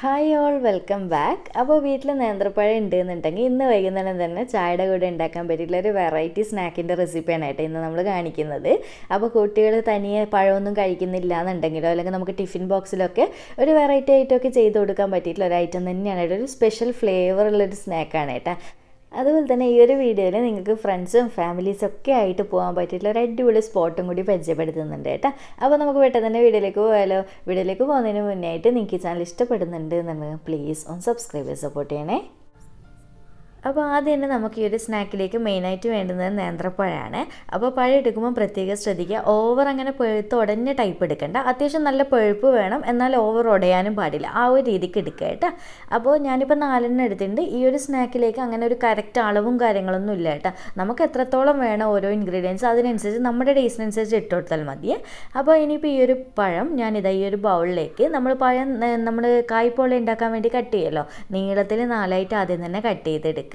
Hi all welcome back. അപ്പോൾ വീട്ടിൽ നേന്ത്രപ്പഴം ഉണ്ടെന്നുണ്ടെങ്കിൽ ഇന്ന് വൈകുന്നേരം തന്നെ ചായയുടെ കൂടെ ഉണ്ടാക്കാൻ പറ്റിയിട്ടുള്ള ഒരു വെറൈറ്റി സ്നാക്കിൻ്റെ റെസിപ്പിയാണ് കേട്ടോ ഇന്ന് നമ്മൾ കാണിക്കുന്നത്. അപ്പോൾ കുട്ടികൾ തനിയെ പഴമൊന്നും കഴിക്കുന്നില്ല എന്നുണ്ടെങ്കിലോ അല്ലെങ്കിൽ നമുക്ക് ടിഫിൻ ബോക്സിലൊക്കെ ഒരു വെറൈറ്റി ആയിട്ടൊക്കെ ചെയ്ത് കൊടുക്കാൻ പറ്റിയിട്ടുള്ള ഒരു ഐറ്റം തന്നെയാണ് കേട്ടോ. ഒരു സ്പെഷ്യൽ ഫ്ലേവർ ഉള്ളൊരു സ്നാക്കാണ് കേട്ടോ. അതുപോലെ തന്നെ ഈ ഒരു വീഡിയോയിൽ നിങ്ങൾക്ക് ഫ്രണ്ട്സും ഫാമിലീസും ഒക്കെ ആയിട്ട് പോകാൻ പറ്റിയിട്ടുള്ള ഒരു അടിപൊളി സ്പോട്ടും കൂടി പരിചയപ്പെടുത്തുന്നുണ്ട് കേട്ടോ. അപ്പോൾ നമുക്ക് പെട്ടെന്ന് തന്നെ വീഡിയോയിലേക്ക് പോയാലോ. വീഡിയോയിലേക്ക് പോകുന്നതിന് മുന്നേ ആയിട്ട് നിങ്ങൾക്ക് ഈ ചാനൽ ഇഷ്ടപ്പെടുന്നുണ്ട് എന്നുണ്ടെങ്കിൽ പ്ലീസ് ഒന്ന് സബ്സ്ക്രൈബ് ചെയ്ത് സപ്പോർട്ട് ചെയ്യണേ. അപ്പോൾ ആദ്യം തന്നെ നമുക്ക് ഈ ഒരു സ്നാക്കിലേക്ക് മെയിനായിട്ട് വേണ്ടുന്നത് നേന്ത്രപ്പഴമാണ്. അപ്പോൾ പഴം എടുക്കുമ്പോൾ പ്രത്യേകം ശ്രദ്ധിക്കുക, ഓവർ അങ്ങനെ പഴുത്ത് ഉടഞ്ഞ ടൈപ്പ് എടുക്കണ്ട. അത്യാവശ്യം നല്ല പഴുപ്പ് വേണം, എന്നാൽ ഓവർ ഉടയാനും പാടില്ല. ആ ഒരു രീതിക്ക് എടുക്കുക കേട്ടോ. അപ്പോൾ ഞാനിപ്പോൾ 4 എടുത്തിട്ടുണ്ട്. ഈ ഒരു സ്നാക്കിലേക്ക് അങ്ങനെ ഒരു കറക്റ്റ് അളവും കാര്യങ്ങളൊന്നും ഇല്ല കേട്ടോ. നമുക്ക് എത്രത്തോളം വേണം ഓരോ ഇൻഗ്രീഡിയൻസ് അതിനനുസരിച്ച് നമ്മുടെ ടേസ്റ്റിനനുസരിച്ച് ഇട്ട് കൊടുത്താൽ മതിയേ. അപ്പോൾ ഇനിയിപ്പോൾ ഈ ഒരു പഴം ഞാനിതാ ഈ ഒരു ബൗളിലേക്ക് നമ്മൾ കായ്പോള ഉണ്ടാക്കാൻ വേണ്ടി കട്ട് ചെയ്യുമല്ലോ, നീളത്തിൽ 4 ആദ്യം തന്നെ കട്ട് ചെയ്തെടുക്കുക.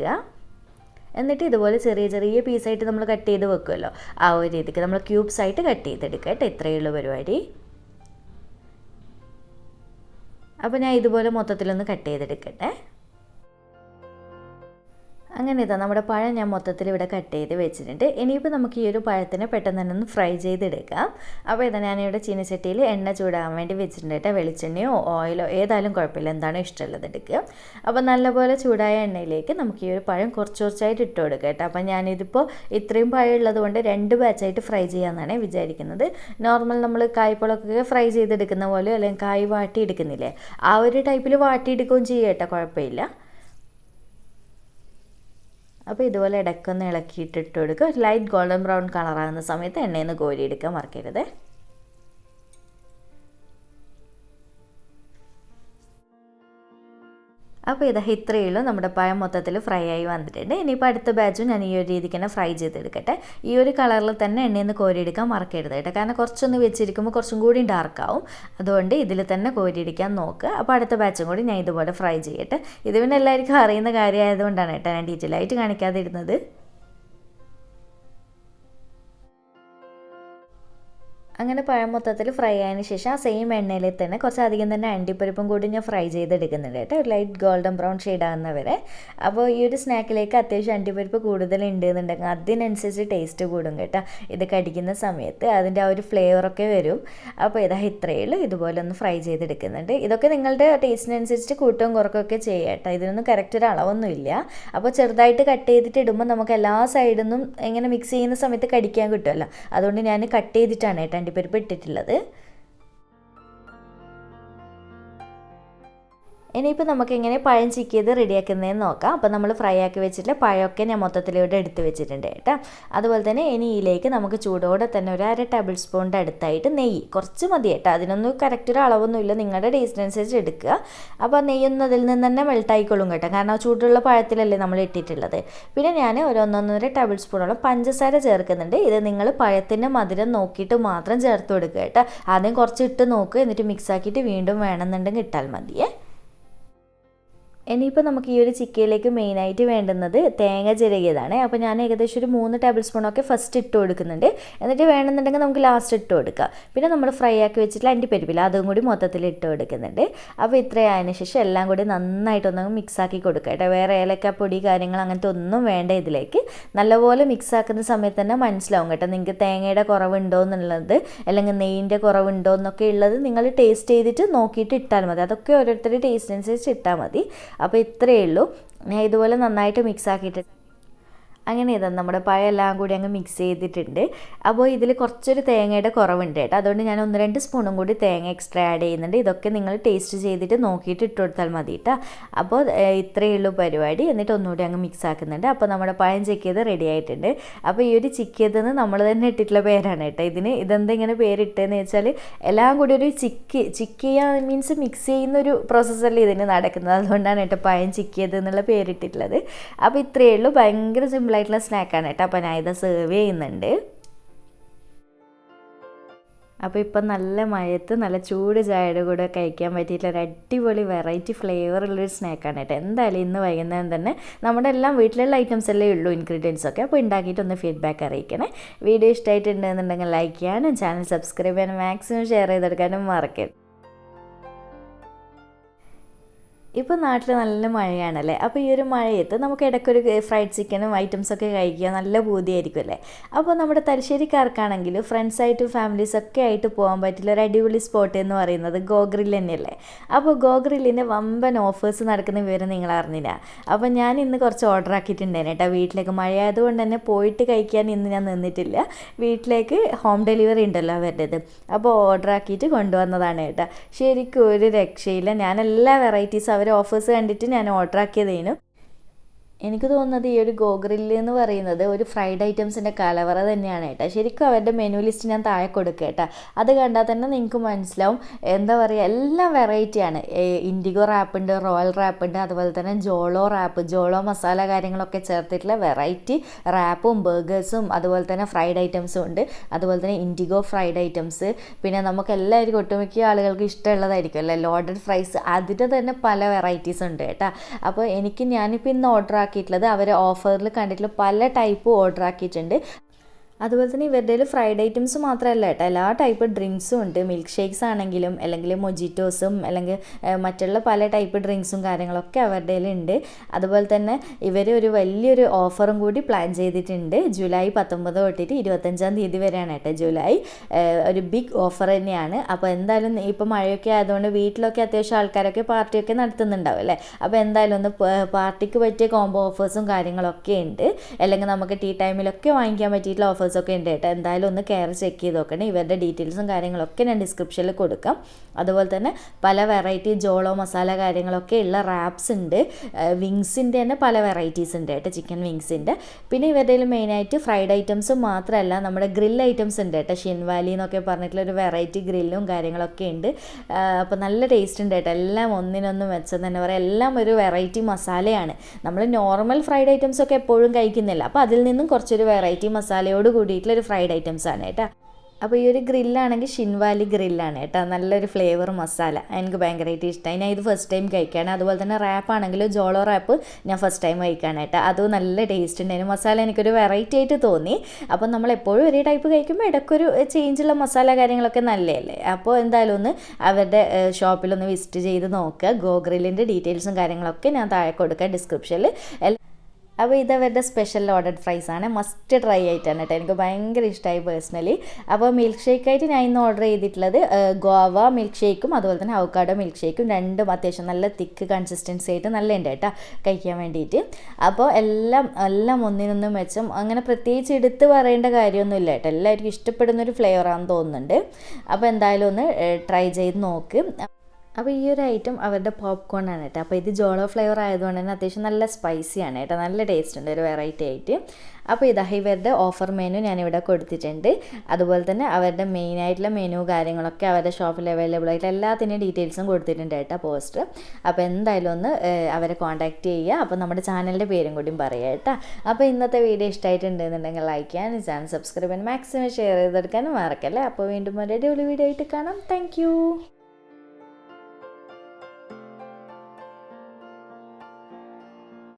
എന്നിട്ട് ഇതുപോലെ ചെറിയ ചെറിയ പീസായിട്ട് നമ്മൾ കട്ട് ചെയ്ത് വെക്കുമല്ലോ, ആ ഒരു രീതിക്ക് നമ്മൾ ക്യൂബ്സ് ആയിട്ട് കട്ട് ചെയ്തെടുക്കുക കേട്ടോ. ഇത്രയേ ഉള്ളൂ പരിപാടി. അപ്പോൾ ഞാൻ ഇതുപോലെ മൊത്തത്തിലൊന്ന് കട്ട് ചെയ്തെടുക്കട്ടെ. അങ്ങനെ ഇതാ നമ്മുടെ പഴം ഞാൻ മൊത്തത്തിൽ ഇവിടെ കട്ട് ചെയ്ത് വെച്ചിട്ടുണ്ട്. ഇനിയിപ്പോൾ നമുക്ക് ഈ ഒരു പഴത്തിനെ പെട്ടെന്ന് തന്നെ ഒന്ന് ഫ്രൈ ചെയ്തെടുക്കാം. അപ്പോൾ ഇതാ ഞാനിവിടെ ചീനച്ചട്ടിയിൽ എണ്ണ ചൂടാകാൻ വേണ്ടി വെച്ചിട്ടുണ്ട് കേട്ടോ. വെളിച്ചെണ്ണയോ ഓയിലോ ഏതായാലും കുഴപ്പമില്ല, എന്താണ് ഇഷ്ടമുള്ളത് എടുക്കുക. അപ്പോൾ നല്ലപോലെ ചൂടായ എണ്ണയിലേക്ക് നമുക്ക് ഈ ഒരു പഴം കുറച്ചായിട്ട് ഇട്ട് കൊടുക്കുക കേട്ടോ. അപ്പോൾ ഞാനിതിപ്പോൾ ഇത്രയും പഴം ഉള്ളത് കൊണ്ട് 2 ബാച്ചായിട്ട് ഫ്രൈ ചെയ്യാമെന്നാണ് വിചാരിക്കുന്നത്. നോർമൽ നമ്മൾ കായ്പളമൊക്കെ ഫ്രൈ ചെയ്തെടുക്കുന്ന പോലെ അല്ലെങ്കിൽ കായ് വാട്ടിയെടുക്കുന്നില്ലേ, ആ ഒരു ടൈപ്പിൽ വാട്ടിയെടുക്കുകയും ചെയ്യുക കേട്ടോ, കുഴപ്പമില്ല. അപ്പോൾ ഇതുപോലെ ഇടയ്ക്കൊന്ന് ഇളക്കിയിട്ടിട്ട് കൊടുക്കുക. ഒരു ലൈറ്റ് ഗോൾഡൻ ബ്രൗൺ കളറാകുന്ന സമയത്ത് എണ്ണയിൽ നിന്ന് കോരിയെടുക്കാൻ മറക്കരുത്. അപ്പോൾ ഇതാ ഇത്രയേ ഉള്ളൂ, നമ്മുടെ പഴം മൊത്തത്തിൽ ഫ്രൈ ആയി വന്നിട്ടുണ്ട്. ഇനിയിപ്പോൾ അടുത്ത ബാച്ചും ഞാൻ ഈ ഒരു രീതിക്ക് തന്നെ ഫ്രൈ ചെയ്തെടുക്കട്ടെ. ഈ ഒരു കളറിൽ തന്നെ എണ്ണയിൽ നിന്ന് കോരിയെടുക്കാൻ മറക്കരുത് കേട്ടോ, കാരണം കുറച്ചൊന്ന് വെച്ചിരിക്കുമ്പോൾ കുറച്ചും കൂടി ഡാർക്കാവും. അതുകൊണ്ട് ഇതിൽ തന്നെ കോരിയെടുക്കാൻ നോക്കുക. അപ്പോൾ അടുത്ത ബാച്ചും കൂടി ഞാൻ ഇതുപോലെ ഫ്രൈ ചെയ്യട്ടെ. ഇത് പിന്നെ എല്ലാവർക്കും അറിയുന്ന കാര്യമായതുകൊണ്ടാണ് കേട്ടോ ഞാൻ ഡീറ്റെയിൽ ആയിട്ട് കാണിക്കാതിരുന്നത്. അങ്ങനെ പഴം മൊത്തത്തിൽ ഫ്രൈ ആയതിനു ശേഷം ആ സെയിം എണ്ണയിൽ തന്നെ കുറച്ചധികം തന്നെ അണ്ടിപ്പരിപ്പും കൂടി ഞാൻ ഫ്രൈ ചെയ്തെടുക്കുന്നുണ്ട് കേട്ടോ, ഒരു ലൈറ്റ് ഗോൾഡൻ ബ്രൗൺ ഷെയ്ഡ് ആകുന്നവരെ. അപ്പോൾ ഈ ഒരു സ്നാക്കിലേക്ക് അത്യാവശ്യം അണ്ടിപ്പരിപ്പ് കൂടുതലുണ്ട് എന്നുണ്ടെങ്കിൽ അതിനനുസരിച്ച് ടേസ്റ്റ് കൂടും കേട്ടോ. ഇത് കടിക്കുന്ന സമയത്ത് അതിൻ്റെ ആ ഒരു ഫ്ലേവറൊക്കെ വരും. അപ്പോൾ ഇതാ ഇത്രയേ ഉള്ളൂ, ഇതുപോലെ ഒന്ന് ഫ്രൈ ചെയ്തെടുക്കുന്നുണ്ട്. ഇതൊക്കെ നിങ്ങളുടെ ടേസ്റ്റിനനുസരിച്ച് കൂട്ടവും കുറക്കൊക്കെ ചെയ്യുക കേട്ടോ. ഇതിനൊന്നും കറക്റ്റ് ഒരു അളവൊന്നും ഇല്ല. അപ്പോൾ ചെറുതായിട്ട് കട്ട് ചെയ്തിട്ട് ഇടുമ്പോൾ നമുക്ക് എല്ലാ സൈഡിൽ നിന്നും ഇങ്ങനെ മിക്സ് ചെയ്യുന്ന സമയത്ത് കടിക്കാൻ കിട്ടുമല്ലോ, അതുകൊണ്ട് ഞാൻ കട്ട് ചെയ്തിട്ടാണ് കേട്ടോ അണ്ടിപ്പരിപ്പ് ഇട്ടിട്ടുള്ളത്. ഇനിയിപ്പോൾ നമുക്കിങ്ങനെ പഴം ചിക്കിയത് റെഡിയാക്കുന്നതെന്ന് നോക്കാം. അപ്പോൾ നമ്മൾ ഫ്രൈ ആക്കി വെച്ചിട്ടുള്ള പഴമൊക്കെ ഞാൻ മൊത്തത്തിലൂടെ എടുത്ത് വെച്ചിട്ടുണ്ട് കേട്ടോ. അതുപോലെ തന്നെ ഇനി ഇതിലേക്ക് നമുക്ക് ചൂടോടെ തന്നെ ഒരു 1/2 ടേബിൾ സ്പൂണിൻ്റെ അടുത്തായിട്ട് നെയ്യ്, കുറച്ച് മതി കേട്ടോ, അതിനൊന്നും കറക്റ്റ് ഒരു അളവൊന്നുമില്ല, നിങ്ങളുടെ ടേസ്റ്റിനനുസരിച്ച് എടുക്കുക. അപ്പോൾ നെയ്യൊന്നും അതിൽ നിന്ന് തന്നെ മെൽട്ടായിക്കൊള്ളും കേട്ടോ, കാരണം ചൂടുള്ള പഴത്തിലല്ലേ നമ്മൾ ഇട്ടിട്ടുള്ളത്. പിന്നെ ഞാൻ ഒരു 1.5 ടേബിൾ സ്പൂണോളം പഞ്ചസാര ചേർക്കുന്നുണ്ട്. ഇത് നിങ്ങൾ പഴത്തിൻ്റെ മധുരം നോക്കിയിട്ട് മാത്രം ചേർത്ത് കൊടുക്കുക കേട്ടോ. ആദ്യം കുറച്ച് ഇട്ട് നോക്കുക, എന്നിട്ട് മിക്സ് ആക്കിയിട്ട് വീണ്ടും വേണമെന്നുണ്ടെങ്കിൽ ഇട്ടാൽ മതിയേ. ഇനിയിപ്പോൾ നമുക്ക് ഈ ഒരു ചിക്കയിലേക്ക് മെയിനായിട്ട് വേണ്ടുന്നത് തേങ്ങ ചിരകിയതാണ്. അപ്പോൾ ഞാൻ ഏകദേശം ഒരു 3 ടേബിൾ സ്പൂണൊക്കെ ഫസ്റ്റ് ഇട്ട് കൊടുക്കുന്നുണ്ട്, എന്നിട്ട് വേണമെന്നുണ്ടെങ്കിൽ നമുക്ക് ലാസ്റ്റ് ഇട്ട് കൊടുക്കാം. പിന്നെ നമ്മൾ ഫ്രൈ ആക്കി വെച്ചിട്ടുള്ള അണ്ടിപ്പരിപ്പില്ല, അതും കൂടി മൊത്തത്തിൽ ഇട്ട് കൊടുക്കുന്നുണ്ട്. അപ്പോൾ ഇത്രയായതിനു ശേഷം എല്ലാം കൂടി നന്നായിട്ടൊന്ന് മിക്സ് ആക്കി കൊടുക്കുക കേട്ടോ. വേറെ ഏലക്കപ്പൊടി കാര്യങ്ങൾ അങ്ങനത്തെ ഒന്നും വേണ്ട ഇതിലേക്ക്. നല്ലപോലെ മിക്സ് ആക്കുന്ന സമയത്ത് തന്നെ മനസ്സിലാവും കേട്ടോ നിങ്ങൾക്ക് തേങ്ങയുടെ കുറവുണ്ടോ എന്നുള്ളത്, അല്ലെങ്കിൽ നെയ്യിൻ്റെ കുറവുണ്ടോ എന്നൊക്കെ ഉള്ളത് നിങ്ങൾ ടേസ്റ്റ് ചെയ്തിട്ട് നോക്കിയിട്ട് ഇട്ടാൽ മതി. അതൊക്കെ ഓരോരുത്തരുടെ ടേസ്റ്റിനനുസരിച്ച് ഇട്ടാൽ മതി. അപ്പോൾ ഇത്രയേ ഉള്ളൂ, ഞാൻ ഇതുപോലെ നന്നായിട്ട് മിക്സ് ആക്കിയിട്ട് അങ്ങനെ ഇതാ നമ്മുടെ പഴം എല്ലാം കൂടി അങ്ങ് മിക്സ് ചെയ്തിട്ടുണ്ട്. അപ്പോൾ ഇതിൽ കുറച്ചൊരു തേങ്ങയുടെ കുറവുണ്ട് കേട്ടോ, അതുകൊണ്ട് ഞാൻ 1-2 സ്പൂണും കൂടി തേങ്ങ എക്സ്ട്രാ ആഡ് ചെയ്യുന്നുണ്ട്. ഇതൊക്കെ നിങ്ങൾ ടേസ്റ്റ് ചെയ്തിട്ട് നോക്കിയിട്ട് ഇട്ട് കൊടുത്താൽ മതി കേട്ടോ. അപ്പോൾ ഇത്രയേ ഉള്ളൂ പരിപാടി. എന്നിട്ട് ഒന്നുകൂടി അങ്ങ് മിക്സ് ആക്കുന്നുണ്ട്. അപ്പോൾ നമ്മുടെ പഴം ചിക്കിയത് റെഡി ആയിട്ടുണ്ട്. അപ്പോൾ ഈ ഒരു ചിക്കിയതെന്ന് നമ്മൾ തന്നെ ഇട്ടിട്ടുള്ള പേരാണ് കേട്ടോ ഇതിന്. ഇതെന്താ ഇങ്ങനെ പേരിട്ടതെന്ന് വെച്ചാൽ എല്ലാം കൂടി ഒരു ചിക്കിയ മീൻസ് മിക്സ് ചെയ്യുന്നൊരു പ്രോസസ്സല്ലേ ഇതിന് നടക്കുന്നത്, അതുകൊണ്ടാണ് കേട്ടോ പഴം ചിക്കിയത് എന്നുള്ള പേരിട്ടിട്ടുള്ളത്. അപ്പോൾ ഇത്രയേ ഉള്ളൂ, ഭയങ്കര സിമ്പിൾ ആയിട്ടുള്ള സ്നാക്കാണ് കേട്ടോ. അപ്പോൾ ഞാൻ ഇത് സെർവ് ചെയ്യുന്നുണ്ട്. അപ്പോൾ ഇപ്പം നല്ല മഴയത്ത് നല്ല ചൂട് ചായയുടെ കൂടെ കഴിക്കാൻ പറ്റിയിട്ടുള്ള ഒരു അടിപൊളി വെറൈറ്റി ഫ്ലേവറുള്ളൊരു സ്നാക്കാണ് കേട്ടോ. എന്തായാലും ഇന്ന് വൈകുന്നേരം തന്നെ നമ്മുടെ എല്ലാം വീട്ടിലുള്ള ഐറ്റംസ് അല്ലേ ഉള്ളൂ, ഇൻഗ്രീഡിയൻസ് ഒക്കെ. അപ്പോൾ ഉണ്ടാക്കിയിട്ടൊന്ന് ഫീഡ്ബാക്ക് അറിയിക്കണേ. വീഡിയോ ഇഷ്ടമായിട്ടുണ്ടെന്നുണ്ടെങ്കിൽ ലൈക്ക് ചെയ്യാനും ചാനൽ സബ്സ്ക്രൈബ് ചെയ്യാനും മാക്സിമം ഷെയർ ചെയ്തെടുക്കാനും മറക്കരുത്. ഇപ്പോൾ നാട്ടിൽ നല്ല മഴയാണല്ലേ. അപ്പോൾ ഈ ഒരു മഴയത്ത് നമുക്ക് ഇടയ്ക്കൊരു ഫ്രൈഡ് ചിക്കനും ഐറ്റംസൊക്കെ കഴിക്കുക നല്ല പൂതിയായിരിക്കും അല്ലേ. അപ്പോൾ നമ്മുടെ തലശ്ശേരിക്കാർക്കാണെങ്കിൽ ഫ്രണ്ട്സായിട്ടും ഫാമിലീസൊക്കെ ആയിട്ട് പോകാൻ പറ്റില്ല ഒരു അടിപൊളി സ്പോട്ട് എന്ന് പറയുന്നത് ഗോഗ്രിൽ തന്നെയല്ലേ. അപ്പോൾ ഗോഗ്രില്ലിൻ്റെ വമ്പൻ ഓഫേഴ്സ് നടക്കുന്ന വിവരം നിങ്ങൾ അറിഞ്ഞില്ല. അപ്പോൾ ഞാൻ ഇന്ന് കുറച്ച് ഓർഡർ ആക്കിയിട്ടുണ്ടായിരുന്നു കേട്ടോ വീട്ടിലേക്ക്. മഴയായതുകൊണ്ട് തന്നെ പോയിട്ട് കഴിക്കാൻ ഇന്ന് ഞാൻ നിന്നിട്ടില്ല. വീട്ടിലേക്ക് ഹോം ഡെലിവറി ഉണ്ടല്ലോ അവരുടേത്. അപ്പോൾ ഓർഡർ ആക്കിയിട്ട് കൊണ്ടുവന്നതാണ് കേട്ടോ. ശരിക്കും ഒരു രക്ഷയില്ല. ഞാൻ എല്ലാ വെറൈറ്റീസ് അവർ ഓഫേഴ്സ് കണ്ടിട്ട് ഞാൻ ഓർഡർ ആക്കിയതേനു. എനിക്ക് തോന്നുന്നത് ഈ ഒരു ഗോഗ്രില്ല് എന്ന് പറയുന്നത് ഒരു ഫ്രൈഡ് ഐറ്റംസിൻ്റെ കലവറ തന്നെയാണ് കേട്ടോ. ശരിക്കും അവരുടെ മെനു ലിസ്റ്റ് ഞാൻ താഴെ കൊടുക്കുക കേട്ടോ. അത് കണ്ടാൽ തന്നെ നിങ്ങൾക്ക് മനസ്സിലാവും. എന്താ പറയുക, എല്ലാം വെറൈറ്റിയാണ്. ഇൻഡിഗോ റാപ്പുണ്ട്, റോയൽ റാപ്പുണ്ട്, അതുപോലെ തന്നെ ജോളോ റാപ്പ്, ജോളോ മസാല കാര്യങ്ങളൊക്കെ ചേർത്തിട്ടുള്ള വെറൈറ്റി റാപ്പും ബർഗേഴ്സും അതുപോലെ തന്നെ ഫ്രൈഡ് ഐറ്റംസും ഉണ്ട്. അതുപോലെ തന്നെ ഇൻഡിഗോ ഫ്രൈഡ് ഐറ്റംസ്, പിന്നെ നമുക്ക് എല്ലാവർക്കും ഒട്ടുമിക്ക ആളുകൾക്ക് ഇഷ്ടമുള്ളതായിരിക്കും അല്ലേ ലോഡഡ് ഫ്രൈസ്, അതിൻ്റെ തന്നെ പല വെറൈറ്റീസ് ഉണ്ട് കേട്ടോ. അപ്പോൾ ഞാനിപ്പോൾ ഇന്ന് ഓർഡർ ആക്കിയിട്ടുള്ളത് അവർ ഓഫറിൽ കണ്ടിട്ടുള്ള പല ടൈപ്പ് ഓർഡർ ആക്കിയിട്ടുണ്ട്. അതുപോലെ തന്നെ ഇവരുടെ ഫ്രൈഡ് ഐറ്റംസ് മാത്രമല്ല കേട്ടോ, എല്ലാ ടൈപ്പ് ഡ്രിങ്ക്സും ഉണ്ട്. മിൽക്ക് ഷേക്സ് ആണെങ്കിലും അല്ലെങ്കിൽ മൊജിറ്റോസും അല്ലെങ്കിൽ മറ്റുള്ള പല ടൈപ്പ് ഡ്രിങ്ക്സും കാര്യങ്ങളൊക്കെ അവരുടെ ഉണ്ട്. അതുപോലെ തന്നെ ഇവർ ഒരു വലിയൊരു ഓഫറും കൂടി പ്ലാൻ ചെയ്തിട്ടുണ്ട്. ജൂലൈ 19 തൊട്ടിട്ട് 25 തീയതി വരെയാണ് കേട്ടോ ജൂലൈ. ഒരു ബിഗ് ഓഫർ തന്നെയാണ്. അപ്പോൾ എന്തായാലും ഇപ്പോൾ മഴയൊക്കെ ആയതുകൊണ്ട് വീട്ടിലൊക്കെ അത്യാവശ്യം ആൾക്കാരൊക്കെ പാർട്ടിയൊക്കെ നടത്തുന്നുണ്ടാവും അല്ലേ. അപ്പോൾ എന്തായാലും ഒന്ന് പാർട്ടിക്ക് പറ്റിയ കോംബോ ഓഫേഴ്സും കാര്യങ്ങളൊക്കെ ഉണ്ട്. അല്ലെങ്കിൽ നമുക്ക് ടീ ടൈമിലൊക്കെ വാങ്ങിക്കാൻ പറ്റിയിട്ടുള്ള ഓഫേഴ്സ് ഒക്കെ ഉണ്ട് കേട്ടോ. എന്തായാലും ഒന്ന് കെയർ ചെക്ക് ചെയ്ത് നോക്കണം. ഇവരുടെ ഡീറ്റെയിൽസും കാര്യങ്ങളൊക്കെ ഞാൻ ഡിസ്ക്രിപ്ഷനിൽ കൊടുക്കാം. അതുപോലെ തന്നെ പല വെറൈറ്റി ജോളോ മസാല കാര്യങ്ങളൊക്കെ ഉള്ള റാപ്സ് ഉണ്ട്. വിങ്സിൻ്റെ തന്നെ പല വെറൈറ്റീസ് ഉണ്ട് കേട്ടോ, ചിക്കൻ വിങ്സിൻ്റെ. പിന്നെ ഇവരുടെ മെയിനായിട്ട് ഫ്രൈഡ് ഐറ്റംസ് മാത്രമല്ല നമ്മുടെ ഗ്രിൽ ഐറ്റംസ് ഉണ്ട് കേട്ടോ. ഷിൻവാലി എന്നൊക്കെ പറഞ്ഞിട്ടുള്ള ഒരു വെറൈറ്റി ഗ്രില്ലും കാര്യങ്ങളൊക്കെ ഉണ്ട്. അപ്പോൾ നല്ല ടേസ്റ്റ് ഉണ്ട് കേട്ടോ. എല്ലാം ഒന്നിനൊന്നും വെച്ചത് തന്നെ പറയാം. എല്ലാം ഒരു വെറൈറ്റി മസാലയാണ്. നമ്മൾ നോർമൽ ഫ്രൈഡ് ഐറ്റംസ് ഒക്കെ എപ്പോഴും കഴിക്കുന്നില്ല. അപ്പോൾ അതിൽ നിന്നും കുറച്ചൊരു വെറൈറ്റി മസാലയോട് കൂടിയിട്ടുള്ളൊരു ഫ്രൈഡ് ഐറ്റംസ് ആണ് കേട്ടോ. അപ്പോൾ ഈ ഒരു ഗ്രില്ലാണെങ്കിൽ ഷിൻവാലി ഗ്രില്ലാണ് കേട്ടോ. നല്ലൊരു ഫ്ലേവർ മസാല എനിക്ക് ഭയങ്കരമായിട്ട് ഇഷ്ടമായി. ഞാൻ ഇത് ഫസ്റ്റ് ടൈം കഴിക്കുകയാണ്. അതുപോലെ തന്നെ റാപ്പ് ആണെങ്കിലും ജോളോ റാപ്പ് ഞാൻ ഫസ്റ്റ് ടൈം കഴിക്കുകയാണ് കേട്ടോ. അതും നല്ല ടേസ്റ്റ് ഉണ്ടായിരുന്നു. മസാല എനിക്കൊരു വെറൈറ്റി ആയിട്ട് തോന്നി. അപ്പോൾ നമ്മൾ എപ്പോഴും ഒരേ ടൈപ്പ് കഴിക്കുമ്പോൾ ഇടയ്ക്കൊരു ചേഞ്ചുള്ള മസാല കാര്യങ്ങളൊക്കെ നല്ലതല്ലേ. അപ്പോൾ എന്തായാലും ഒന്ന് അവരുടെ ഷോപ്പിലൊന്ന് വിസിറ്റ് ചെയ്ത് നോക്കുക. ഗോഗ്രില്ലിൻ്റെ ഡീറ്റെയിൽസും കാര്യങ്ങളൊക്കെ ഞാൻ താഴെ കൊടുക്കാം ഡിസ്ക്രിപ്ഷനിൽ. അപ്പോൾ ഇതവരുടെ സ്പെഷ്യൽ ലോഡഡ് ഫ്രൈസ് ആണ്. മസ്റ്റ് ട്രൈ ആയിട്ടാണ് കേട്ടോ. എനിക്ക് ഭയങ്കര ഇഷ്ടമായി പേഴ്സണലി. അപ്പോൾ മിൽക്ക് ഷേക്കായിട്ട് ഞാൻ ഇന്ന് ഓർഡർ ചെയ്തിട്ടുള്ളത് ഗോവ മിൽക്ക് ഷേക്കും അതുപോലെ തന്നെ അവക്കാഡോ മിൽക്ക് ഷേക്കും, രണ്ടും അത്യാവശ്യം നല്ല തിക്ക് കൺസിസ്റ്റൻസി ആയിട്ട് നല്ല ഉണ്ട് കേട്ടോ കഴിക്കാൻ വേണ്ടിയിട്ട്. അപ്പോൾ എല്ലാം ഒന്നിനൊന്നും മെച്ചം. അങ്ങനെ പ്രത്യേകിച്ച് എടുത്ത് പറയേണ്ട കാര്യമൊന്നുമില്ല കേട്ടോ. എല്ലാവർക്കും ഇഷ്ടപ്പെടുന്നൊരു ഫ്ലേവറാണെന്ന് തോന്നുന്നുണ്ട്. അപ്പോൾ എന്തായാലും ഒന്ന് ട്രൈ ചെയ്ത് നോക്ക്. അപ്പോൾ ഈ ഒരു ഐറ്റം അവരുടെ പോപ്കോൺ ആണ് കേട്ടോ. അപ്പോൾ ഇത് ജോളോ ഫ്ലേവർ ആയതുകൊണ്ട് തന്നെ അത്യാവശ്യം നല്ല സ്പൈസിയാണ് കേട്ടോ. നല്ല ടേസ്റ്റ് ഉണ്ട്, ഒരു വെറൈറ്റി ആയിട്ട്. അപ്പോൾ ഇവരുടെ ഓഫർ മെനു ഞാനിവിടെ കൊടുത്തിട്ടുണ്ട്. അതുപോലെ തന്നെ അവരുടെ മെയിനായിട്ടുള്ള മെനു കാര്യങ്ങളൊക്കെ അവരുടെ ഷോപ്പിൽ അവൈലബിൾ ആയിട്ട് എല്ലാത്തിൻ്റെയും ഡീറ്റെയിൽസും കൊടുത്തിട്ടുണ്ട് കേട്ടോ പോസ്റ്റർ. അപ്പോൾ എന്തായാലും ഒന്ന് അവരെ കോൺടാക്റ്റ് ചെയ്യുക. അപ്പോൾ നമ്മുടെ ചാനലിൻ്റെ പേരും കൂടിയും പറയുക കേട്ടോ. അപ്പോൾ ഇന്നത്തെ വീഡിയോ ഇഷ്ടമായിട്ടുണ്ടെന്നുണ്ടെങ്കിൽ ലൈക്ക് ചെയ്യാനും ചാനൽ സബ്സ്ക്രൈബ് ചെയ്യാൻ മാക്സിമം ഷെയർ ചെയ്തെടുക്കാനും മറക്കല്ലേ. അപ്പോൾ വീണ്ടും ഒരു അടിപൊളി വീഡിയോ ആയിട്ട് കാണാം. താങ്ക്